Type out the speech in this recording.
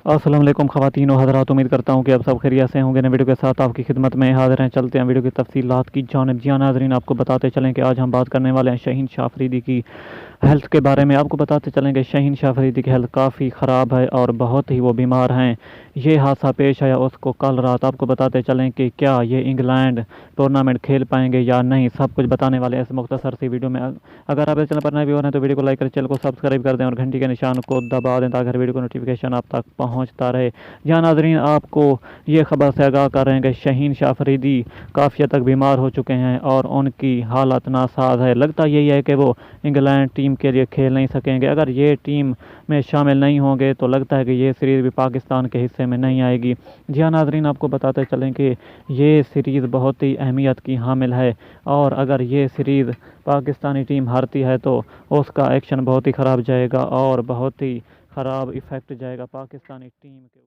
अस्सलाम वालेकुम ख़वातीन व हज़रात, उम्मीद करता हूँ कि आप सब खैरियत से होंगे। नए वीडियो के साथ आपकी खिदमत में हाज़िर हैं। चलते हैं वीडियो की तफसीलात की जानिब। जी हाँ नाज़रीन, आपको बताते चलें कि आज हम बात करने वाले हैं शाहीन शाह अफरीदी की हेल्थ के बारे में। आपको बताते चलें कि शाहीन शाह अफरीदी की हेल्थ काफ़ी ख़राब है और बहुत ही वो बीमार हैं। ये हादसा पेश आया उसको कल रात। आपको बताते चलें कि क्या ये इंग्लैंड टूर्नामेंट खेल पाएंगे या नहीं, सब कुछ बताने वाले हैं इस मुख्तसर सी वीडियो में। अगर आप इस चैनल पर नए व्यूअर हैं तो वीडियो को लाइक करें, चैनल को सब्सक्राइब कर दें और घंटी के निशान को दबा दें ताकि हर वीडियो को नोटिफिकेशन आप तक पहुंचता रहे। जहाँ नाजरीन, आपको ये खबर से आगाह कर रहे हैं कि शाहीन शाह अफरीदी काफ़ी हद तक बीमार हो चुके हैं और उनकी हालत नासाज है। लगता यही है कि वो इंग्लैंड टीम के लिए खेल नहीं सकेंगे। अगर ये टीम में शामिल नहीं होंगे तो लगता है कि ये सीरीज़ भी पाकिस्तान के हिस्से में नहीं आएगी। जी हाँ नाजरीन, आपको बताते चलें कि ये सीरीज़ बहुत ही अहमियत की हामिल है और अगर ये सीरीज़ पाकिस्तानी टीम हारती है तो उसका एक्शन बहुत ही ख़राब जाएगा और बहुत ही ख़राब इफ़ेक्ट जाएगा पाकिस्तानी टीम के।